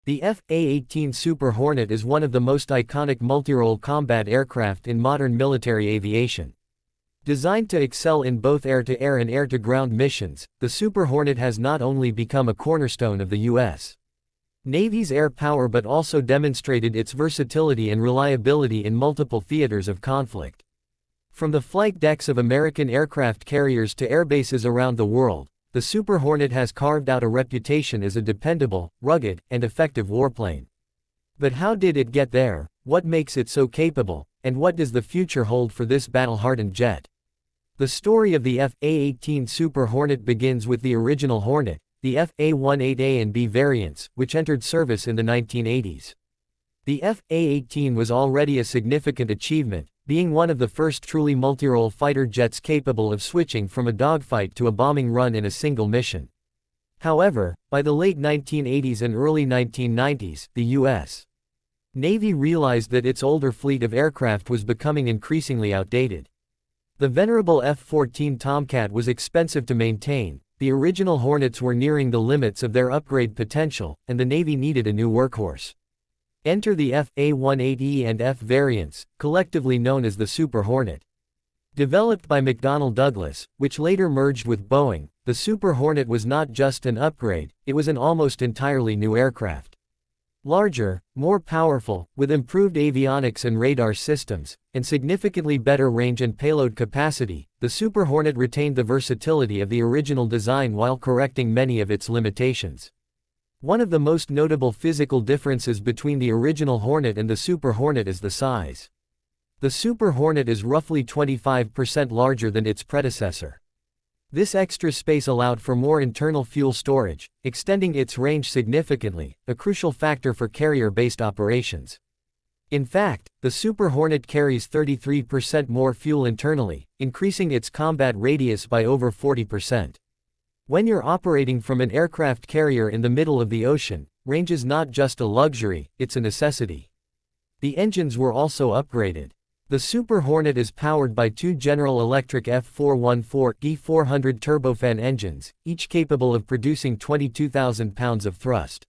The A-18 Super Hornet is one of the most iconic multirole combat aircraft in modern military aviation. Designed to excel in both air-to-air and air-to-ground missions, the Super Hornet has not only become a cornerstone of the U.S. Navy's air power but also demonstrated its versatility and reliability in multiple theaters of conflict. From the flight decks of American aircraft carriers to airbases around the world, the Super Hornet has carved out a reputation as a dependable, rugged, and effective warplane. But how did it get there, what makes it so capable, and what does the future hold for this battle-hardened jet? The story of the A-18 Super Hornet begins with the original Hornet, the F-A-18A and B variants, which entered service in the 1980s. The F-A-18 was already a significant achievement, being one of the first truly multirole fighter jets capable of switching from a dogfight to a bombing run in a single mission. However, by the late 1980s and early 1990s, the U.S. Navy realized that its older fleet of aircraft was becoming increasingly outdated. The venerable F-14 Tomcat was expensive to maintain, the original Hornets were nearing the limits of their upgrade potential, and the Navy needed a new workhorse. Enter the F-A-18E and F variants, collectively known as the Super Hornet. Developed by McDonnell Douglas, which later merged with Boeing, the Super Hornet was not just an upgrade, it was an almost entirely new aircraft. Larger, more powerful, with improved avionics and radar systems, and significantly better range and payload capacity, the Super Hornet retained the versatility of the original design while correcting many of its limitations. One of the most notable physical differences between the original Hornet and the Super Hornet is the size. The Super Hornet is roughly 25% larger than its predecessor. This extra space allowed for more internal fuel storage, extending its range significantly, a crucial factor for carrier-based operations. In fact, the Super Hornet carries 33% more fuel internally, increasing its combat radius by over 40%. When you're operating from an aircraft carrier in the middle of the ocean, range is not just a luxury, it's a necessity. The engines were also upgraded. The Super Hornet is powered by two General Electric F414E400 turbofan engines, each capable of producing 22,000 pounds of thrust.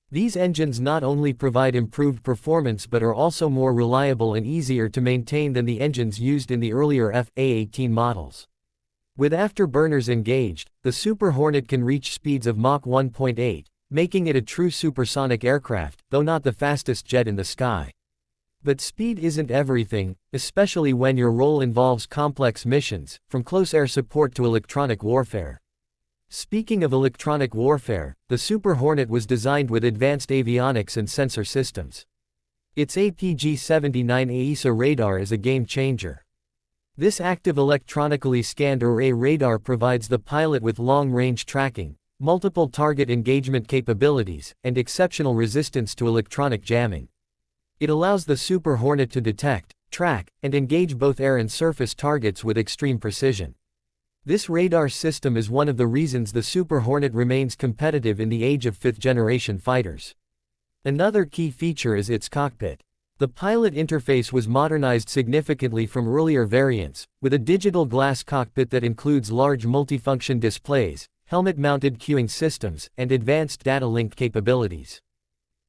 These engines not only provide improved performance but are also more reliable and easier to maintain than the engines used in the earlier F-A-18 models. With afterburners engaged, the Super Hornet can reach speeds of Mach 1.8, making it a true supersonic aircraft, though not the fastest jet in the sky. But speed isn't everything, especially when your role involves complex missions, from close air support to electronic warfare. Speaking of electronic warfare, the Super Hornet was designed with advanced avionics and sensor systems. Its APG-79 AESA radar is a game changer. This active electronically scanned array radar provides the pilot with long-range tracking, multiple target engagement capabilities, and exceptional resistance to electronic jamming. It allows the Super Hornet to detect, track, and engage both air and surface targets with extreme precision. This radar system is one of the reasons the Super Hornet remains competitive in the age of fifth-generation fighters. Another key feature is its cockpit. The pilot interface was modernized significantly from earlier variants, with a digital glass cockpit that includes large multifunction displays, helmet-mounted cueing systems, and advanced data link capabilities.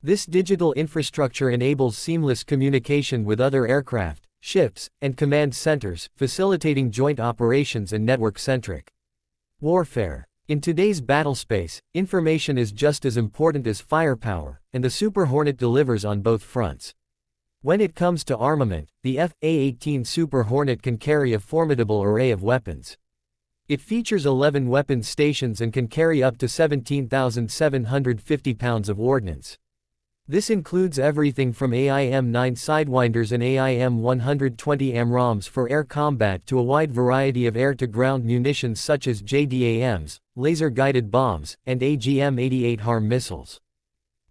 This digital infrastructure enables seamless communication with other aircraft, ships, and command centers, facilitating joint operations and network-centric warfare. In today's battlespace, information is just as important as firepower, and the Super Hornet delivers on both fronts. When it comes to armament, the F-A-18 Super Hornet can carry a formidable array of weapons. It features 11 weapons stations and can carry up to 17,750 pounds of ordnance. This includes everything from AIM-9 Sidewinders and AIM-120 AMRAAMs for air combat to a wide variety of air-to-ground munitions such as JDAMs, laser-guided bombs, and AGM-88 HARM missiles.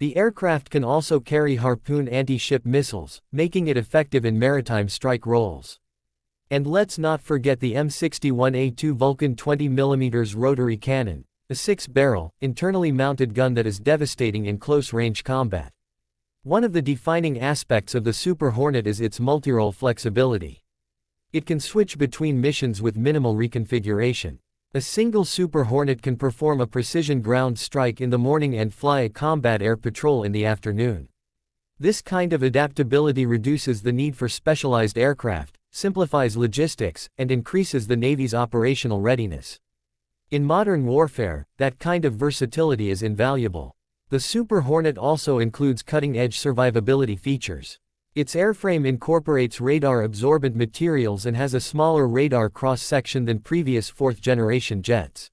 The aircraft can also carry Harpoon anti-ship missiles, making it effective in maritime strike roles. And let's not forget the M61A2 Vulcan 20mm rotary cannon, a 6-barrel, internally mounted gun that is devastating in close-range combat. One of the defining aspects of the Super Hornet is its multirole flexibility. It can switch between missions with minimal reconfiguration. A single Super Hornet can perform a precision ground strike in the morning and fly a combat air patrol in the afternoon. This kind of adaptability reduces the need for specialized aircraft, simplifies logistics, and increases the Navy's operational readiness. In modern warfare, that kind of versatility is invaluable. The Super Hornet also includes cutting-edge survivability features. Its airframe incorporates radar-absorbent materials and has a smaller radar cross-section than previous fourth-generation jets.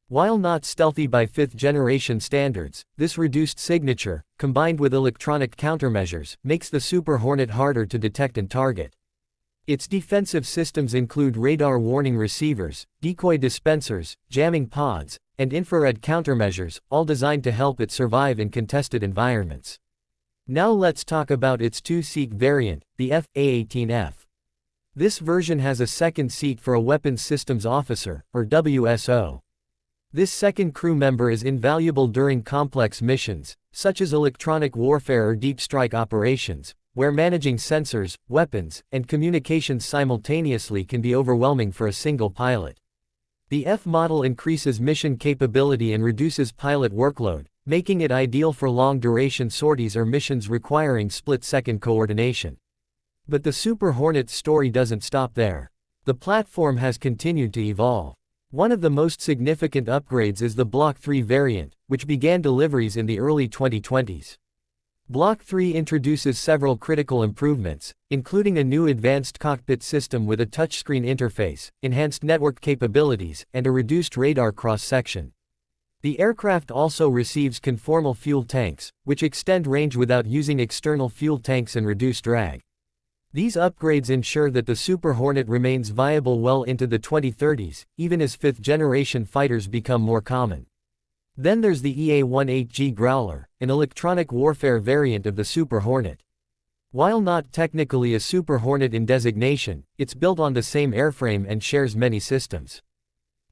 While not stealthy by fifth-generation standards, this reduced signature, combined with electronic countermeasures, makes the Super Hornet harder to detect and target. Its defensive systems include radar warning receivers, decoy dispensers, jamming pods, and infrared countermeasures, all designed to help it survive in contested environments. Now let's talk about its two-seat variant, the A-18F. This version has a second seat for a Weapons Systems Officer, or WSO. This second crew member is invaluable during complex missions, such as electronic warfare or deep strike operations, where managing sensors, weapons, and communications simultaneously can be overwhelming for a single pilot. The F model increases mission capability and reduces pilot workload, making it ideal for long-duration sorties or missions requiring split-second coordination. But the Super Hornet's story doesn't stop there. The platform has continued to evolve. One of the most significant upgrades is the Block 3 variant, which began deliveries in the early 2020s. Block 3 introduces several critical improvements, including a new advanced cockpit system with a touchscreen interface, enhanced network capabilities, and a reduced radar cross-section. The aircraft also receives conformal fuel tanks, which extend range without using external fuel tanks and reduce drag. These upgrades ensure that the Super Hornet remains viable well into the 2030s, even as fifth-generation fighters become more common. Then there's the EA-18G Growler, an electronic warfare variant of the Super Hornet. While not technically a Super Hornet in designation, it's built on the same airframe and shares many systems.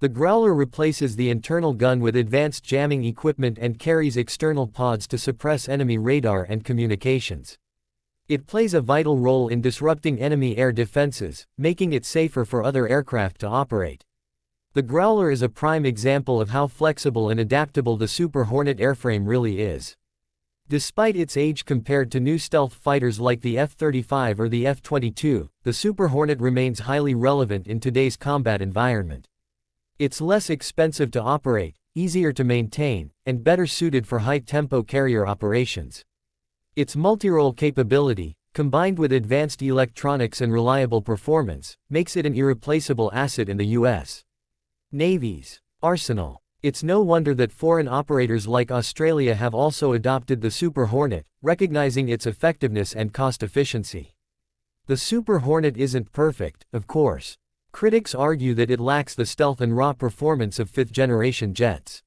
The Growler replaces the internal gun with advanced jamming equipment and carries external pods to suppress enemy radar and communications. It plays a vital role in disrupting enemy air defenses, making it safer for other aircraft to operate. The Growler is a prime example of how flexible and adaptable the Super Hornet airframe really is. Despite its age compared to new stealth fighters like the F-35 or the F-22, the Super Hornet remains highly relevant in today's combat environment. It's less expensive to operate, easier to maintain, and better suited for high-tempo carrier operations. Its multirole capability, combined with advanced electronics and reliable performance, makes it an irreplaceable asset in the U.S. Navy's arsenal. It's no wonder that foreign operators like Australia have also adopted the Super Hornet, recognizing its effectiveness and cost efficiency. The Super Hornet isn't perfect, of course. Critics argue that it lacks the stealth and raw performance of fifth-generation jets.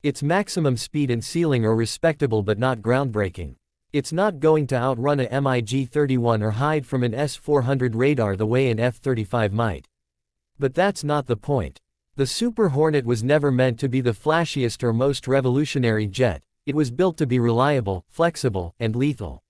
Its maximum speed and ceiling are respectable but not groundbreaking. It's not going to outrun a MiG-31 or hide from an S-400 radar the way an F-35 might. But that's not the point. The Super Hornet was never meant to be the flashiest or most revolutionary jet. It was built to be reliable, flexible, and lethal.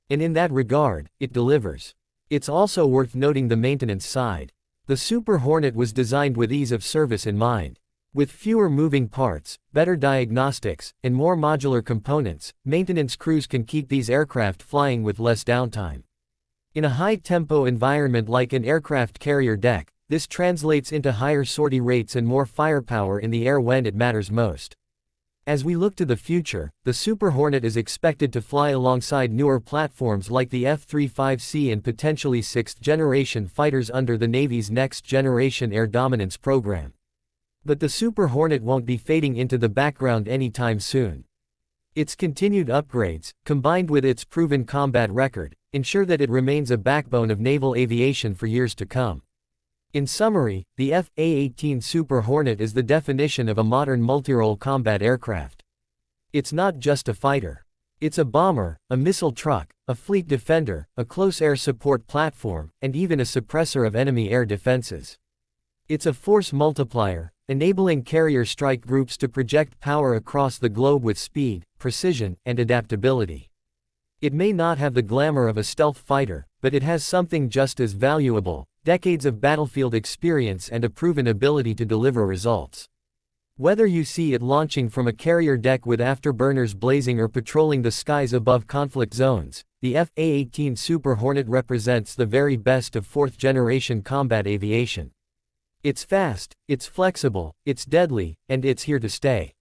And in that regard, it delivers. It's also worth noting the maintenance side. The Super Hornet was designed with ease of service in mind. With fewer moving parts, better diagnostics, and more modular components, maintenance crews can keep these aircraft flying with less downtime. In a high-tempo environment like an aircraft carrier deck, this translates into higher sortie rates and more firepower in the air when it matters most. As we look to the future, the Super Hornet is expected to fly alongside newer platforms like the F-35C and potentially sixth-generation fighters under the Navy's next-generation air dominance program. But the Super Hornet won't be fading into the background anytime soon. Its continued upgrades, combined with its proven combat record, ensure that it remains a backbone of naval aviation for years to come. In summary, the A-18 Super Hornet is the definition of a modern multirole combat aircraft. It's not just a fighter. It's a bomber, a missile truck, a fleet defender, a close air support platform, and even a suppressor of enemy air defenses. It's a force multiplier, enabling carrier strike groups to project power across the globe with speed, precision, and adaptability. It may not have the glamour of a stealth fighter, but it has something just as valuable: decades of battlefield experience and a proven ability to deliver results. Whether you see it launching from a carrier deck with afterburners blazing or patrolling the skies above conflict zones, the A-18 Super Hornet represents the very best of fourth-generation combat aviation. It's fast, it's flexible, it's deadly, and it's here to stay.